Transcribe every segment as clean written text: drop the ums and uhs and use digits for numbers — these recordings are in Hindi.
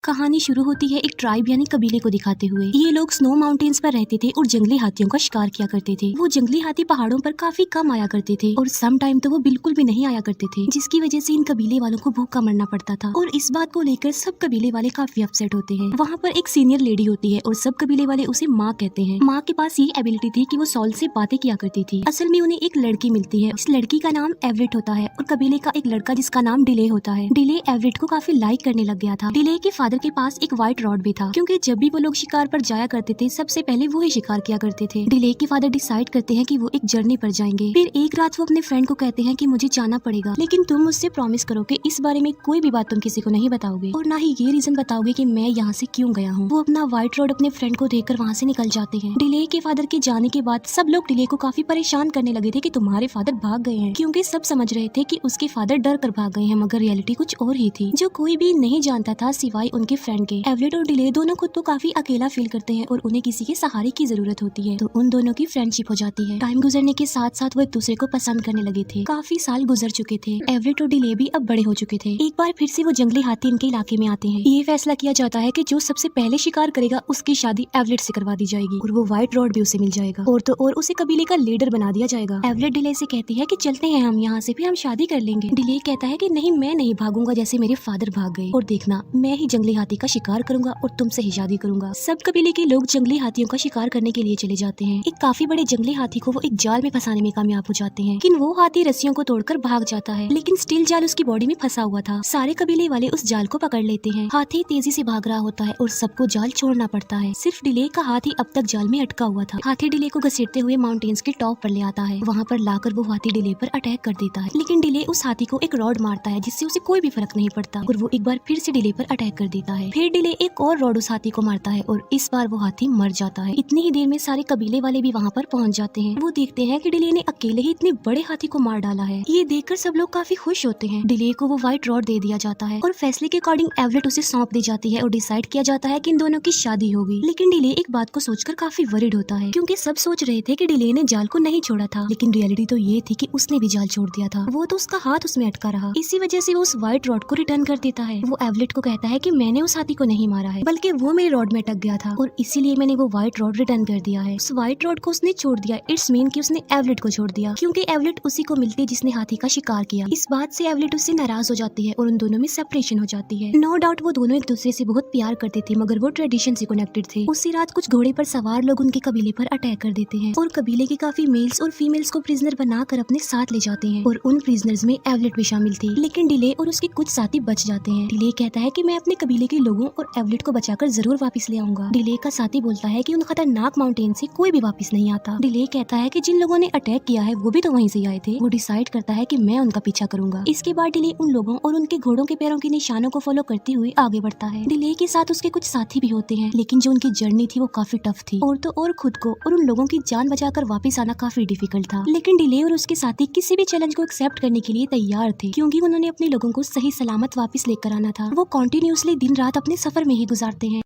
कहानी शुरू होती है एक ट्राइब यानी कबीले को दिखाते हुए। ये लोग स्नो माउंटेन्स पर रहते थे और जंगली हाथियों का शिकार किया करते थे। वो जंगली हाथी पहाड़ों पर काफी कम आया करते थे और सम टाइम तो वो बिल्कुल भी नहीं आया करते थे, जिसकी वजह से इन कबीले वालों को भूखा मरना पड़ता था। और इस बात को लेकर सब कबीले वाले काफी अपसेट होते हैं। वहाँ पर एक सीनियर लेडी होती है और सब कबीले वाले उसे माँ कहते हैं। माँ के पास ये एबिलिटी थी कि वो सॉल से बातें किया करती थी। असल में उन्हें एक लड़की मिलती है। इस लड़की का नाम एवरेट होता है और कबीले का एक लड़का जिसका नाम डिले होता है। डिले एवरेट को काफी लाइक करने लग गया था। डिले के फादर के पास एक व्हाइट रॉड भी था, क्योंकि जब भी वो लोग शिकार पर जाया करते थे सबसे पहले वो ही शिकार किया करते थे। डिले के फादर डिसाइड करते हैं कि वो एक जर्नी पर जाएंगे। फिर एक रात वो अपने फ्रेंड को कहते हैं कि मुझे जाना पड़ेगा, लेकिन तुम मुझसे प्रॉमिस करो कि इस बारे में कोई भी बात तुम किसी को नहीं बताओगे और ना ही ये रीजन बताओगे कि मैं यहाँ से क्यों गया हूँ। वो अपना व्हाइट रॉड अपने फ्रेंड को देकर वहाँ से निकल जाते हैं। डिले के फादर के जाने के बाद सब लोग डिले को काफी परेशान करने लगे थे कि तुम्हारे फादर भाग गए हैं, क्योंकि सब समझ रहे थे कि उसके फादर डर कर भाग गए हैं, मगर रियलिटी कुछ और ही थी जो कोई भी नहीं जानता था सिवाय उनके फ्रेंड के। एवरेट और डिले दोनों खुद को काफी अकेला फील करते हैं और उन्हें किसी के सहारे की जरूरत होती है, तो उन दोनों की फ्रेंडशिप हो जाती है। टाइम गुजरने के साथ साथ वो एक दूसरे को पसंद करने लगे थे। काफी साल गुजर चुके थे। एवरेट और डिले भी अब बड़े हो चुके थे। एक बार फिर से वो जंगली हाथी इनके इलाके में आते हैं। ये फैसला किया जाता है कि जो सबसे पहले शिकार करेगा उसकी शादी एवरेट से करवा दी जाएगी और वो व्हाइट रॉड भी उसे मिल जाएगा और तो और उसे कबीले का लीडर बना दिया जाएगा। एवरेट डिले से कहती है कि चलते हैं हम यहाँ से, फिर हम शादी कर लेंगे। डिले कहता है कि नहीं, मैं नहीं भागूंगा जैसे मेरे फादर भाग गए, और देखना मैं ही जंगली हाथी का शिकार करूंगा और तुमसे ही शादी करूंगा। सब कबीले के लोग जंगली हाथियों का शिकार करने के लिए चले जाते हैं। एक काफी बड़े जंगली हाथी को वो एक जाल में फंसाने में कामयाब हो जाते हैं, लेकिन वो हाथी रस्सियों को तोड़कर भाग जाता है, लेकिन स्टील जाल उसकी बॉडी में फंसा हुआ था। सारे कबीले वाले उस जाल को पकड़ लेते हैं। हाथी तेजी से भाग रहा होता है और सबको जाल छोड़ना पड़ता है। सिर्फ डिले का हाथी अब तक जाल में अटका हुआ था। हाथी डिले को घसीटते हुए माउंटेन्स के टॉप पर ले आता है। वहाँ पर लाकर वो हाथी डिले पर अटैक कर देता है, लेकिन डिले उस हाथी को एक रॉड मारता है जिससे उसे कोई भी फर्क नहीं पड़ता और वो एक बार फिर से डिले पर अटैक कर देता है। फिर डिले एक और रॉड उस हाथी को मारता है और इस बार वो हाथी मर जाता है। इतनी ही देर में सारे कबीले वाले भी वहाँ पर पहुँच जाते हैं। वो देखते हैं कि डिले ने अकेले ही इतने बड़े हाथी को मार डाला है। ये देखकर सब लोग काफी खुश होते हैं। डिले को वो व्हाइट रॉड दे दिया जाता है और फैसले के अकॉर्डिंग एवरेट उसे सौंप दी जाती है और डिसाइड किया जाता है कि इन दोनों की शादी होगी। लेकिन डिले एक बात को सोचकर काफी वरीड होता है, क्योंकि सब सोच रहे थे कि डिले ने जाल को नहीं छोड़ा था, लेकिन रियलिटी तो ये थी कि उसने भी जाल छोड़ दिया था। वो तो उसका हाथ उसमें अटका रहा। इसी वजह से वो उस व्हाइट रॉड को रिटर्न कर देता है। वो एवरेट को कहता है कि मैंने उस हाथी को नहीं मारा है, बल्कि वो मेरी रॉड में अटक गया था और इसीलिए मैंने वो व्हाइट रॉड रिटर्न कर दिया है। उस व्हाइट रॉड को उसने छोड़ दिया, इट्स मीन कि उसने एवरेट को छोड़ दिया, क्योंकि एवरेट उसी को मिलती जिसने हाथी का शिकार किया। इस बात से एवरेट उससे नाराज हो जाती है और उन दोनों में सेपरेशन हो जाती है। नो डाउट वो दोनों एक दूसरे से बहुत प्यार करते थे, मगर वो ट्रेडिशन से कनेक्टेड थे। उसी रात कुछ घोड़े पर सवार लोग उनके कबीले पर अटैक कर देते हैं और कबीले के काफी मेल्स और फीमेल्स को प्रिजनर बनाकर अपने साथ ले जाते हैं और उन प्रिजनर्स में एवरेट भी शामिल थी। लेकिन डिले और उसके कुछ साथी बच जाते हैं। डिले कहता है कि मैं अपने कबीले के लोगों और एवरेट को बचाकर जरूर वापस ले आऊंगा। डिले का साथी बोलता है कि उन खतरनाक माउंटेन से कोई भी वापस नहीं आता। डिले कहता है कि जिन लोगों ने अटैक किया है वो भी तो वहीं से आए थे। वो डिसाइड करता है कि मैं उनका पीछा करूंगा। इसके बाद डिले उन लोगों और उनके घोड़ों के पैरों के निशानों को फॉलो करते हुए आगे बढ़ता है। डिले के साथ उसके कुछ साथी भी होते हैं, लेकिन जो उनकी जर्नी थी वो काफी टफ थी और तो और खुद को और उन लोगों की जान बचाकर वापस आना काफी डिफिकल्ट था। लेकिन डिले और उसके साथी किसी भी चैलेंज को एक्सेप्ट करने के लिए तैयार थे, क्योंकि उन्होंने अपने लोगों को सही सलामत वापस लेकर आना था। वो कॉन्टिन्यूसली दिन रात अपने सफर में ही गुजारते हैं।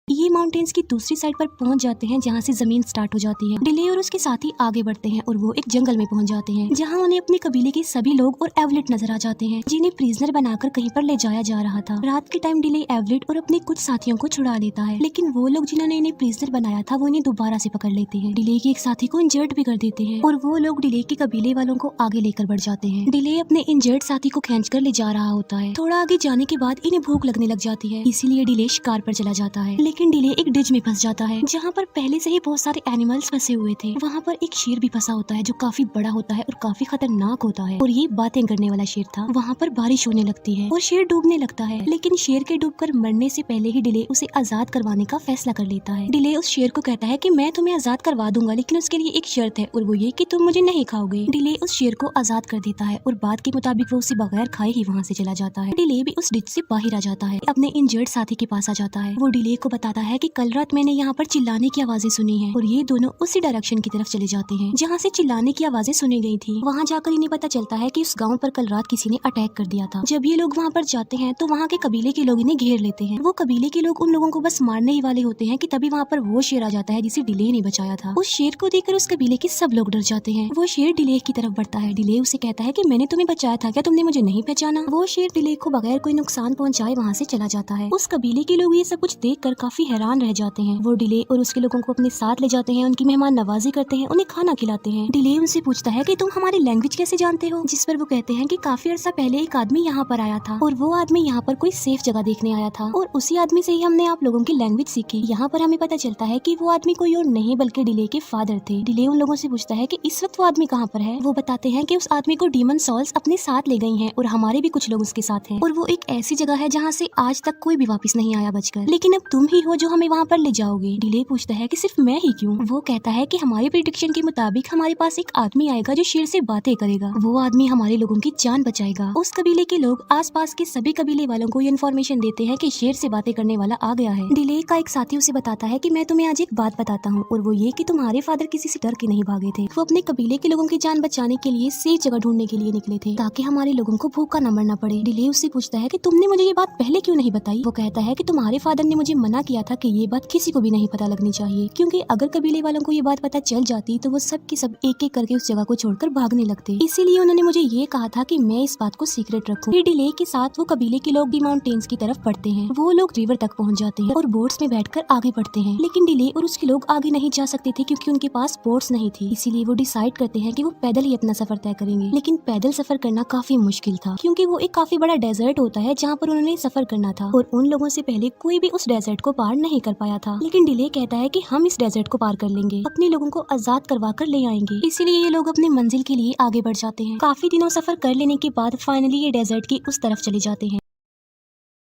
ये माउंटेन्स की दूसरी साइड पर पहुंच जाते हैं जहाँ से जमीन स्टार्ट हो जाती है। डिले और उसके साथी आगे बढ़ते हैं और वो एक जंगल में पहुंच जाते हैं, जहाँ उन्हें अपने कबीले के सभी लोग और एवरेट नजर आ जाते हैं, जिन्हें प्रिजनर बनाकर कहीं पर ले जाया जा रहा था। रात के टाइम डिले एवरेट और अपने कुछ साथियों को छुड़ा लेता है, लेकिन वो लोग जिन्होंने इन्हें प्रिजनर बनाया था वो इन्हें दोबारा से पकड़ लेते हैं। डिले के एक साथी को इंजर्ड भी कर देते हैं और वो लोग डिले के कबीले वालों को आगे लेकर बढ़ जाते हैं। डिले अपने इंजर्ड साथी को खींच कर ले जा रहा होता है। थोड़ा आगे जाने के बाद इन्हें भूख लगने लग जाती है, इसीलिए डिले शिकार पर चला जाता है। लेकिन डिले एक डिच में फंस जाता है जहाँ पर पहले से ही बहुत सारे एनिमल्स फंसे हुए थे। वहाँ पर एक शेर भी फंसा होता है जो काफी बड़ा होता है और काफी खतरनाक होता है और ये बातें करने वाला शेर था। वहाँ पर बारिश होने लगती है और शेर डूबने लगता है, लेकिन शेर के डूबकर मरने से पहले ही डिले उसे आजाद करवाने का फैसला कर लेता है। डिले उस शेर को कहता है कि मैं तुम्हें आजाद करवा दूंगा, लेकिन उसके लिए एक शर्त है और वो ये कि तुम मुझे नहीं खाओगे। डिले उस शेर को आजाद कर देता है और बात के मुताबिक वो उसे बगैर खाए ही वहाँ से चला जाता है। डिले भी उस डिच से बाहर आ जाता है, अपने इंजर्ड साथी के पास आ जाता है। वो डिले को बताता है कि कल रात मैंने यहाँ पर चिल्लाने की आवाजें सुनी हैं और ये दोनों उसी डायरेक्शन की तरफ चले जाते हैं जहाँ से चिल्लाने की आवाजें सुनी गई थी। वहाँ जाकर इन्हें पता चलता है कि उस गांव पर कल रात किसी ने अटैक कर दिया था। जब ये लोग वहाँ पर जाते हैं तो वहाँ के कबीले के लोग इन्हें घेर लेते हैं। वो कबीले के लोग उन लोगों को बस मारने ही वाले होते हैं कि तभी वहाँ पर वो शेर आ जाता है जिसे डिले ने बचाया था। उस शेर को देखकर उस कबीले के सब लोग डर जाते हैं। वो शेर डिले की तरफ बढ़ता है। डिले उसे कहता है कि मैंने तुम्हें बचाया था, क्या तुमने मुझे नहीं पहचाना? वो शेर डिले को बगैर कोई नुकसान पहुंचाए वहाँ से चला जाता है। उस कबीले के लोग ये सब कुछ देखकर काफी हैरान रह जाते हैं। वो डिले और उसके लोगों को अपने साथ ले जाते हैं, उनकी मेहमान नवाजी करते हैं, उन्हें खाना खिलाते हैं। डिले उनसे पूछता है कि तुम हमारी लैंग्वेज कैसे जानते हो? जिस पर वो कहते हैं कि काफी अर्सा पहले एक आदमी यहाँ पर आया था और वो आदमी यहाँ पर कोई सेफ जगह देखने आया था और उसी आदमी से ही हमने आप लोगों की लैंग्वेज सीखी। यहाँ पर हमें पता चलता है कि वो आदमी कोई और नहीं बल्कि डिले के फादर थे। डिले उन लोगों से पूछता है कि इस वक्त वो आदमी कहाँ पर है। वो बताते हैं कि उस आदमी को डीमन सॉल्स अपने साथ ले गई हैं और हमारे भी कुछ लोग उसके साथ हैं और वो एक ऐसी जगह है जहाँ से आज तक कोई भी वापस नहीं आया बचकर, लेकिन अब तुम ही हो जो हमें वहाँ पर ले जाओगे। डिले पूछता है कि सिर्फ मैं ही क्यों? वो कहता है कि हमारे प्रेडिक्शन के मुताबिक हमारे पास एक आदमी आएगा जो शेर से बातें करेगा। वो आदमी हमारे लोगों की जान बचाएगा। उस कबीले के लोग आसपास के सभी कबीले वालों को ये इन्फॉर्मेशन देते हैं कि शेर से बातें करने वाला आ गया है। डिले का एक साथी उसे बताता है कि मैं तुम्हें आज एक बात बताता हूँ और वो ये कि तुम्हारे फादर किसी से डर के नहीं भागे थे। वो अपने कबीले के लोगों की जान बचाने के लिए सेफ जगह ढूंढने के लिए निकले थे ताकि हमारे लोगों को भूखा न मरना पड़े। डिले उससे पूछता है कि तुमने मुझे ये बात पहले क्यों नहीं बताई? वो कहता है कि तुम्हारे फादर ने मुझे मना किया था कि ये बात किसी को भी नहीं पता लगनी चाहिए, क्योंकि अगर कबीले वालों को ये बात पता चल जाती तो वो सब की सब एक एक करके उस जगह को छोड़कर भागने लगते। इसीलिए उन्होंने मुझे ये कहा था कि मैं इस बात को सीक्रेट रखूं। फिर डिले के साथ वो कबीले के लोग भी माउंटेन्स की तरफ बढ़ते हैं। वो लोग रिवर तक पहुंच जाते हैं और बोट्स में बैठकर आगे बढ़ते हैं, लेकिन डिले और उसके लोग आगे नहीं जा सकते थे क्योंकि उनके पास बोट्स नहीं थी। इसीलिए वो डिसाइड करते हैं कि वो पैदल ही अपना सफर तय करेंगे, लेकिन पैदल सफर करना काफी मुश्किल था क्योंकि वो एक काफी बड़ा डेजर्ट होता है जहाँ पर उन्होंने सफर करना था और उन लोगों से पहले कोई भी उस डेजर्ट को पार नहीं कर पाया था। लेकिन डिले कहता है कि हम इस डेजर्ट को पार कर लेंगे, अपने लोगों को आजाद करवा कर ले आएंगे। इसीलिए ये लोग अपनी मंजिल के लिए आगे बढ़ जाते हैं। काफी दिनों सफर कर लेने के बाद फाइनली ये डेजर्ट की उस तरफ चले जाते हैं।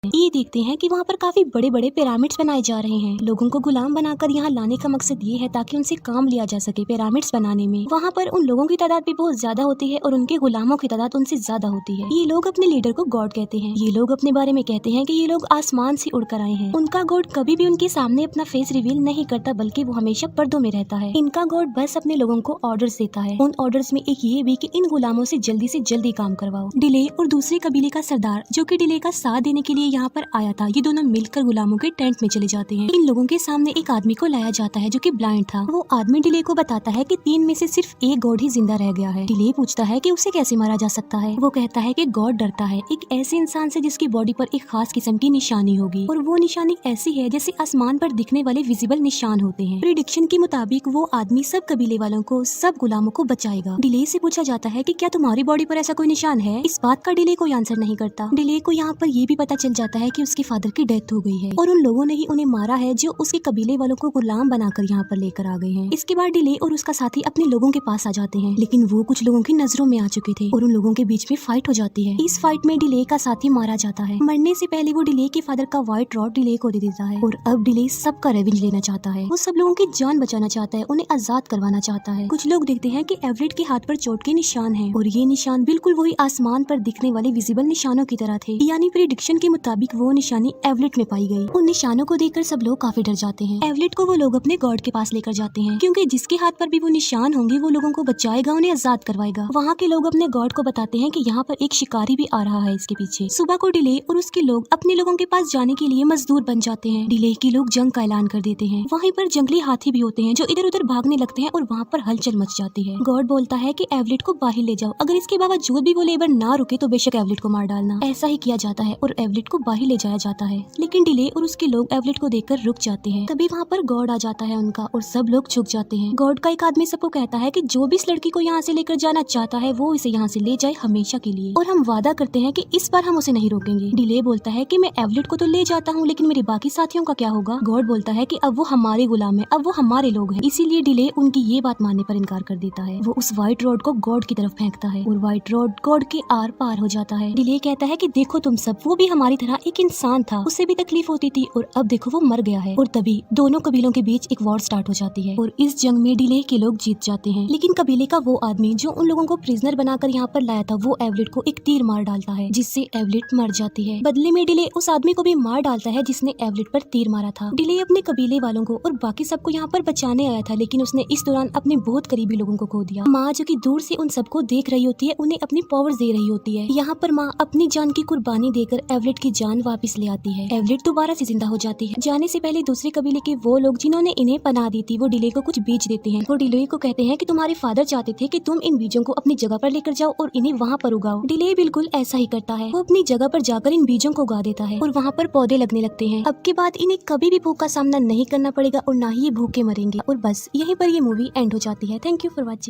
ये देखते हैं कि वहाँ पर काफी बड़े बड़े पिरामिड्स बनाए जा रहे हैं। लोगों को गुलाम बनाकर यहाँ लाने का मकसद ये है ताकि उनसे काम लिया जा सके पिरामिड्स बनाने में। वहाँ पर उन लोगों की तादाद भी बहुत ज्यादा होती है और उनके गुलामों की तादाद उनसे ज्यादा होती है। ये लोग अपने लीडर को गॉड कहते हैं। ये लोग अपने बारे में कहते हैं कि ये लोग आसमान से उड़कर आए हैं। उनका गॉड कभी भी उनके सामने अपना फेस रिवील नहीं करता, बल्कि वो हमेशा पर्दों में रहता है। इनका गॉड बस अपने लोगों को ऑर्डर्स देता है। उन ऑर्डर्स में एक ये भी कि इन गुलामों से जल्दी काम करवाओ। डिले और दूसरे कबीले का सरदार जो कि डिले का साथ देने के लिए यहाँ पर आया था, ये दोनों मिलकर गुलामों के टेंट में चले जाते हैं। इन लोगों के सामने एक आदमी को लाया जाता है जो कि ब्लाइंड था। वो आदमी डिले को बताता है कि 3 में से सिर्फ एक गॉड ही जिंदा रह गया है। डिले पूछता है कि उसे कैसे मारा जा सकता है। वो कहता है कि गॉड डरता है एक ऐसे इंसान से जिसकी बॉडी पर एक खास किस्म की निशानी होगी और वो निशानी ऐसी है जैसे आसमान पर दिखने वाले विजिबल निशान होते हैं। प्रेडिक्शन के मुताबिक वो आदमी सब कबीले वालों को, सब गुलामों को बचाएगा। डिले से पूछा जाता है कि क्या तुम्हारी बॉडी पर ऐसा कोई निशान है? इस बात का डिले कोई आंसर नहीं करता। डिले को यहाँ पर ये भी पता चल जाता है कि उसके फादर की डेथ हो गई है और उन लोगों ने ही उन्हें मारा है जो उसके कबीले वालों को गुलाम बनाकर यहाँ पर लेकर आ गए हैं। इसके बाद डिले और उसका साथी अपने लोगों के पास आ जाते हैं, लेकिन वो कुछ लोगों की नजरों में आ चुके थे और उन लोगों के बीच में फाइट हो जाती है। इस फाइट में डिले का साथी मारा जाता है। मरने से पहले वो डिले के फादर का व्हाइट रॉड डिले को दे देता है और अब डिले सबका रेवेंज लेना चाहता है। वो सब लोगों की जान बचाना चाहता है, उन्हें आजाद करवाना चाहता है। कुछ लोग देखते हैं कि एवरेट के हाथ पर चोट के निशान है और ये निशान बिल्कुल वही आसमान पर दिखने वाले विजिबल निशानों की तरह थे, यानी प्रेडिक्शन के मुताबिक वो निशानी एवरेट में पाई गई। उन निशानों को देखकर सब लोग काफी डर जाते हैं। एवलेट को वो लोग अपने गॉड के पास लेकर जाते हैं क्योंकि जिसके हाथ पर भी वो निशान होंगे वो लोगों को बचाएगा, उन्हें आजाद करवाएगा। वहाँ के लोग अपने गॉड को बताते हैं कि यहाँ पर एक शिकारी भी आ रहा है इसके पीछे। सुबह को डिले और उसके लोग अपने लोगों के पास जाने के लिए मजदूर बन जाते हैं। डिले के लोग जंग का ऐलान कर देते हैं। वहीं पर जंगली हाथी भी होते हैं जो इधर उधर भागने लगते हैं और वहाँ पर हलचल मच जाती है। गॉड बोलता है कि एवलेट को बाहर ले जाओ, अगर इसके बावजूद भी वो लेबर ना रुके तो बेशक एवलेट को मार डालना। ऐसा ही किया जाता है और एवलेट को बाहर ले जाया जाता है, लेकिन डिले और उसके लोग एवलेट को देखकर रुक जाते हैं। तभी वहाँ पर गॉड आ जाता है उनका और सब लोग झुक जाते हैं। गॉड का एक आदमी सबको कहता है कि जो भी इस लड़की को यहाँ से लेकर जाना चाहता है वो इसे यहाँ से ले जाए हमेशा के लिए, और हम वादा करते हैं कि इस बार हम उसे नहीं रोकेंगे। डिले बोलता है कि मैं एवलेट को तो ले जाता हूँ, लेकिन मेरे बाकी साथियों का क्या होगा? गॉड बोलता है कि अब वो हमारे गुलाम है, अब वो हमारे लोग हैं। इसीलिए डिले उनकी ये बात मानने पर इनकार कर देता है। वो उस व्हाइट रॉड को गॉड की तरफ फेंकता है और व्हाइट रॉड गॉड के आर पार हो जाता है। डिले कहता है कि देखो तुम सब, वो भी हमारी तरह एक इंसान था, उसे भी तकलीफ होती थी और अब देखो वो मर गया है। और तभी दोनों कबीलों के बीच एक वॉर स्टार्ट हो जाती है और इस जंग में डिले के लोग जीत जाते हैं। लेकिन कबीले का वो आदमी जो उन लोगों को प्रिजनर बनाकर यहाँ पर लाया था, वो एवलेट को एक तीर मार डालता है जिससे एवलेट मर जाती है। बदले में डिले उस आदमी को भी मार डालता है जिसने एवलेट पर तीर मारा था। डिले अपने कबीले वालों को और बाकी सबको यहाँ पर बचाने आया था, लेकिन उसने इस दौरान अपने बहुत करीबी लोगों को खो दिया। माँ जो कि दूर से उन सबको देख रही होती है, उन्हें अपनी पावर्स दे रही होती है। यहाँ पर माँ अपनी जान की कुर्बानी देकर एवलेट की जान वापस ले आती है। एवलेट दोबारा से जिंदा हो जाती है। जाने से पहले दूसरे कबीले के वो लोग जिन्होंने इन्हें पनाह दी थी, वो डिले को कुछ बीज देते हैं। वो डिले को कहते हैं कि तुम्हारे फादर चाहते थे कि तुम इन बीजों को अपनी जगह पर लेकर जाओ और इन्हें वहाँ पर उगाओ। डिले बिल्कुल ऐसा ही करता है। वो अपनी जगह पर जाकर इन बीजों को उगा देता है और वहाँ पर पौधे लगने लगते हैं। अब के बाद इन्हें कभी भी भूख का सामना नहीं करना पड़ेगा और ना ही ये भूखे मरेंगे। और बस यहीं पर ये मूवी एंड हो जाती है। Thank you for watching.